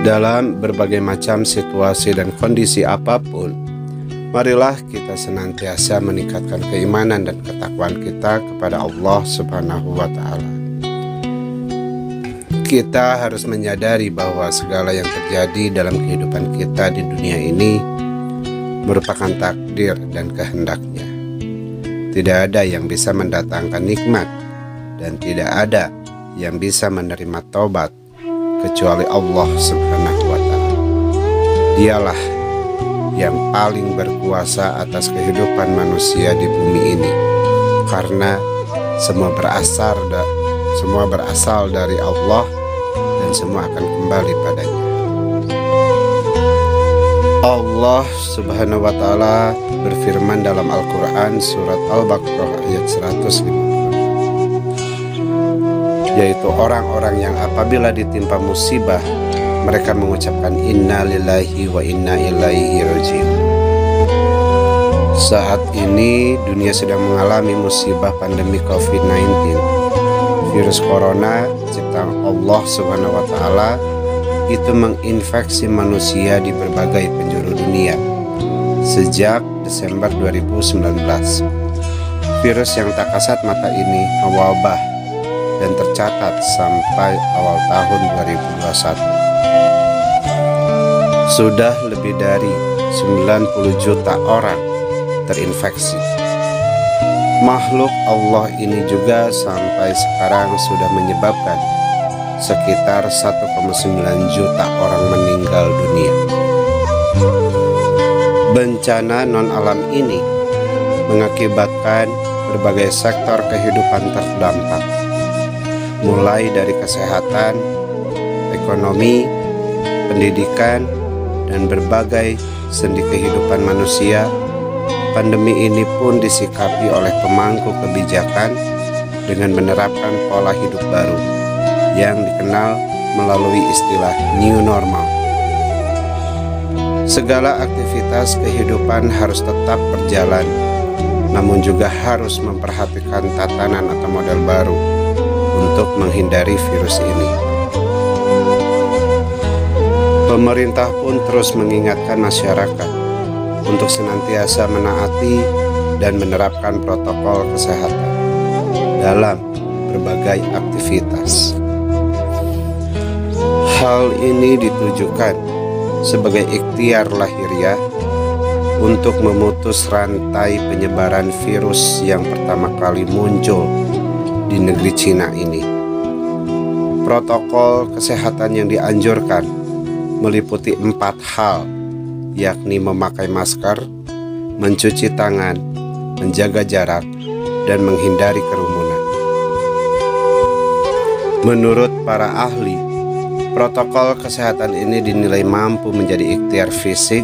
Dalam berbagai macam situasi dan kondisi apapun, marilah kita senantiasa meningkatkan keimanan dan ketakwaan kita kepada Allah Subhanahu wa Ta'ala. Kita harus menyadari bahwa segala yang terjadi dalam kehidupan kita di dunia ini merupakan takdir dan kehendaknya. Tidak ada yang bisa mendatangkan nikmat dan tidak ada yang bisa menerima taubat kecuali Allah Subhanahu wa Ta'ala. Dialah yang paling berkuasa atas kehidupan manusia di bumi ini, karena semua berasal dari Allah dan semua akan kembali padanya. Allah Subhanahu wa Ta'ala berfirman dalam Al-Quran surat Al-Baqarah ayat 150, yaitu orang-orang yang apabila ditimpa musibah mereka mengucapkan inna lillahi wa inna ilaihi raji'un. Saat ini dunia sedang mengalami musibah pandemi COVID-19. Virus corona ciptaan Allah Subhanahu wa Ta'ala itu menginfeksi manusia di berbagai penjuru dunia sejak Desember 2019. Virus yang tak kasat mata ini mewabah dan tercatat sampai awal tahun 2021. Sudah lebih dari 90 juta orang terinfeksi. Makhluk Allah ini juga sampai sekarang sudah menyebabkan sekitar 1,9 juta orang meninggal dunia. Bencana non-alam ini mengakibatkan berbagai sektor kehidupan terdampak, mulai dari kesehatan, ekonomi, pendidikan, dan berbagai sendi kehidupan manusia. Pandemi ini pun disikapi oleh pemangku kebijakan dengan menerapkan pola hidup baru yang dikenal melalui istilah new normal. Segala aktivitas kehidupan harus tetap berjalan, namun juga harus memperhatikan tatanan atau model baru untuk menghindari virus ini. Pemerintah pun terus mengingatkan masyarakat untuk senantiasa menaati dan menerapkan protokol kesehatan dalam berbagai aktivitas. Hal ini ditujukan sebagai ikhtiar lahiriah untuk memutus rantai penyebaran virus yang pertama kali muncul di negeri Cina ini. Protokol kesehatan yang dianjurkan meliputi 4 hal, yakni memakai masker, mencuci tangan, menjaga jarak, dan menghindari kerumunan. Menurut para ahli, protokol kesehatan ini dinilai mampu menjadi ikhtiar fisik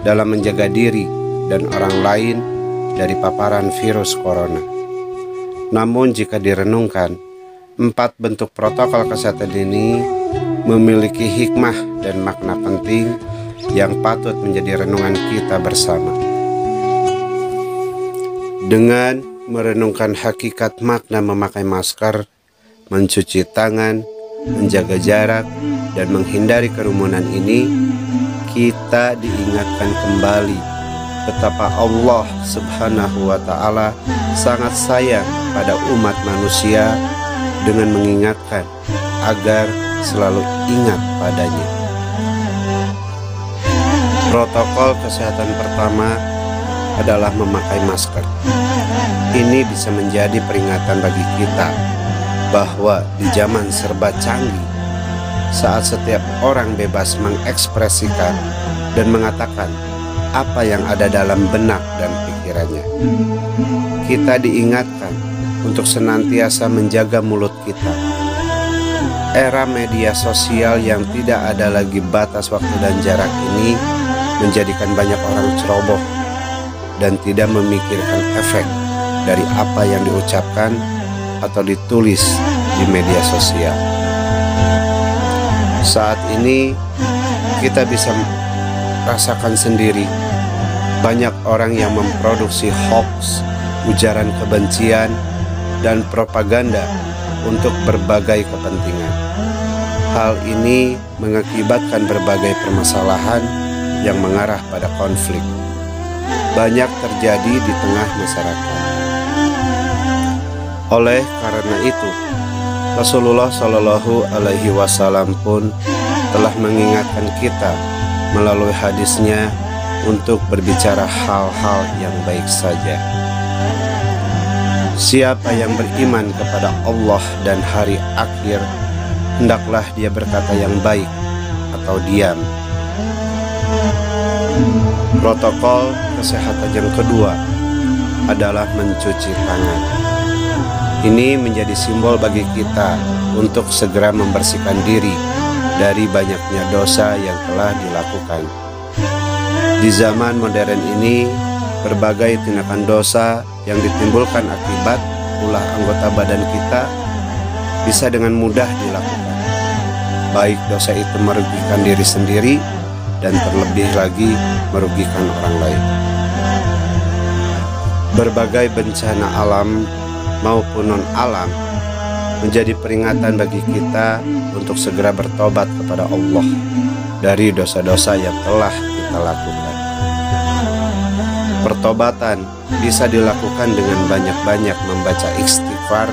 dalam menjaga diri dan orang lain dari paparan virus corona. Namun jika direnungkan, 4 bentuk protokol kesehatan ini memiliki hikmah dan makna penting yang patut menjadi renungan kita bersama. Dengan merenungkan hakikat makna memakai masker, mencuci tangan, menjaga jarak, dan menghindari kerumunan ini, kita diingatkan kembali betapa Allah Subhanahu wa Ta'ala sangat sayang pada umat manusia dengan mengingatkan agar selalu ingat padanya. Protokol kesehatan pertama adalah memakai masker. Ini bisa menjadi peringatan bagi kita bahwa di zaman serba canggih, saat setiap orang bebas mengekspresikan dan mengatakan apa yang ada dalam benak dan pikirannya, kita diingatkan untuk senantiasa menjaga mulut kita. Era media sosial yang tidak ada lagi batas waktu dan jarak ini menjadikan banyak orang ceroboh dan tidak memikirkan efek dari apa yang diucapkan atau ditulis di media sosial. Saat ini kita bisa rasakan sendiri banyak orang yang memproduksi hoax, ujaran kebencian, dan propaganda untuk berbagai kepentingan. Hal ini mengakibatkan berbagai permasalahan yang mengarah pada konflik. Banyak terjadi di tengah masyarakat. Oleh karena itu, Rasulullah Shallallahu Alaihi Wasallam pun telah mengingatkan kita melalui hadisnya untuk berbicara hal-hal yang baik saja. Siapa yang beriman kepada Allah dan hari akhir, hendaklah dia berkata yang baik atau diam. Protokol kesehatan yang kedua adalah mencuci tangan. Ini menjadi simbol bagi kita untuk segera membersihkan diri dari banyaknya dosa yang telah dilakukan. Di zaman modern ini, berbagai tindakan dosa yang ditimbulkan akibat ulah anggota badan kita bisa dengan mudah dilakukan. Baik dosa itu merugikan diri sendiri dan terlebih lagi merugikan orang lain. Berbagai bencana alam maupun non-alam menjadi peringatan bagi kita untuk segera bertobat kepada Allah dari dosa-dosa yang telah kita lakukan. Pertobatan bisa dilakukan dengan banyak-banyak membaca istighfar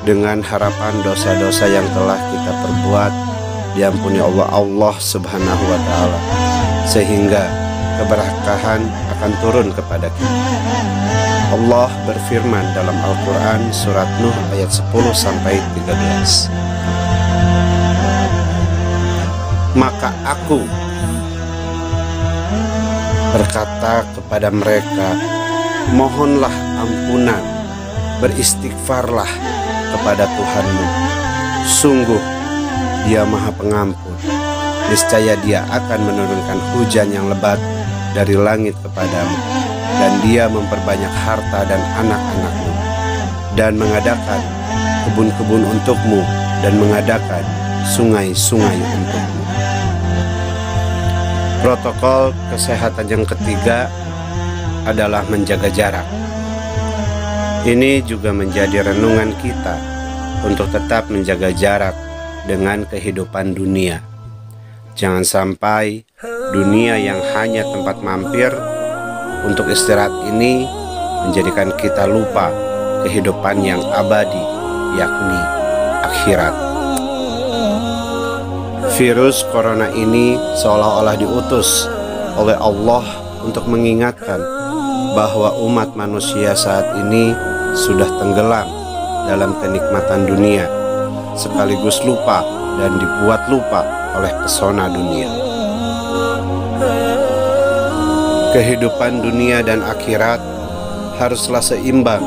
dengan harapan dosa-dosa yang telah kita perbuat diampuni Allah Subhanahu wa Ta'ala, sehingga keberkahan akan turun kepada kita. Allah berfirman dalam Al-Quran surat Nuh ayat 10-13, maka aku berkata kepada mereka, mohonlah ampunan, beristighfarlah kepada Tuhanmu. Sungguh Dia Maha Pengampun. Niscaya Dia akan menurunkan hujan yang lebat dari langit kepadamu, dan Dia memperbanyak harta dan anak-anakmu, dan mengadakan kebun-kebun untukmu, dan mengadakan sungai-sungai untukmu. Protokol kesehatan yang ketiga adalah menjaga jarak. Ini juga menjadi renungan kita untuk tetap menjaga jarak dengan kehidupan dunia. Jangan sampai dunia yang hanya tempat mampir untuk istirahat ini menjadikan kita lupa kehidupan yang abadi, yakni akhirat. Virus corona ini seolah-olah diutus oleh Allah untuk mengingatkan bahwa umat manusia saat ini sudah tenggelam dalam kenikmatan dunia, sekaligus lupa dan dibuat lupa oleh pesona dunia. Kehidupan dunia dan akhirat haruslah seimbang,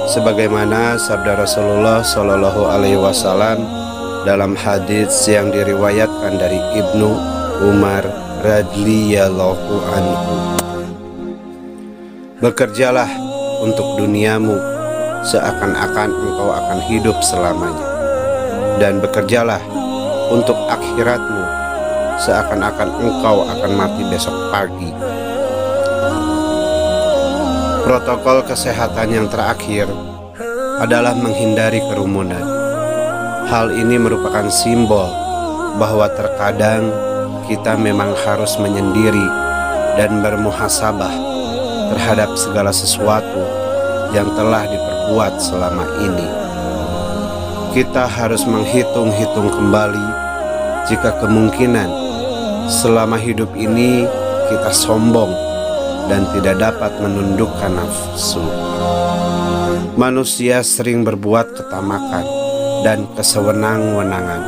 sebagaimana sabda Rasulullah Shallallahu Alaihi Wasallam dalam hadits yang diriwayatkan dari Ibnu Umar radhiyallahu anhu. Bekerjalah untuk duniamu seakan-akan engkau akan hidup selamanya, dan bekerjalah untuk akhiratmu seakan-akan engkau akan mati besok pagi. Protokol kesehatan yang terakhir adalah menghindari kerumunan. Hal ini merupakan simbol bahwa terkadang kita memang harus menyendiri dan bermuhasabah terhadap segala sesuatu yang telah diperbuat selama ini. Kita harus menghitung-hitung kembali jika kemungkinan selama hidup ini kita sombong dan tidak dapat menundukkan nafsu. Manusia sering berbuat ketamakan dan kesewenang-wenangan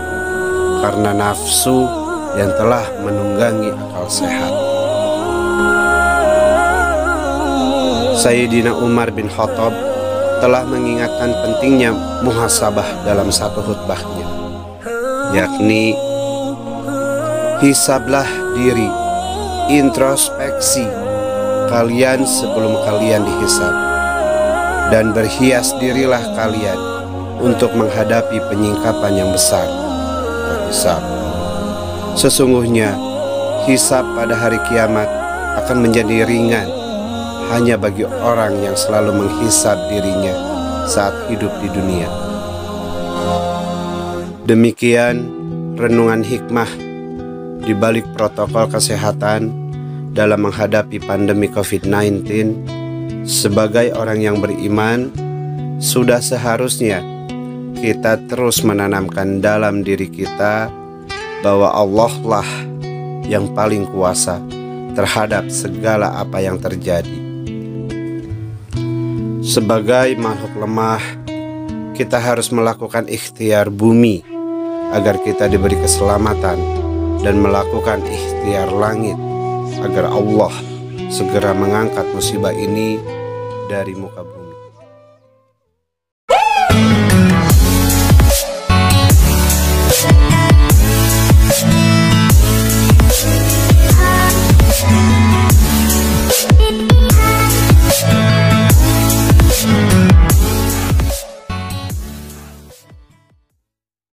karena nafsu yang telah menunggangi akal sehat. Sayyidina Umar bin Khattab telah mengingatkan pentingnya muhasabah dalam satu khutbahnya, yakni hisablah diri, introspeksi kalian sebelum kalian dihisab, dan berhias dirilah kalian untuk menghadapi penyingkapan yang besar, hisab. Sesungguhnya hisab pada hari kiamat akan menjadi ringan hanya bagi orang yang selalu menghisab dirinya saat hidup di dunia. Demikian renungan hikmah di balik protokol kesehatan dalam menghadapi pandemi COVID-19. Sebagai orang yang beriman, sudah seharusnya kita terus menanamkan dalam diri kita bahwa Allah lah yang paling kuasa terhadap segala apa yang terjadi. Sebagai makhluk lemah, kita harus melakukan ikhtiar bumi agar kita diberi keselamatan dan melakukan ikhtiar langit agar Allah segera mengangkat musibah ini dari muka bumi.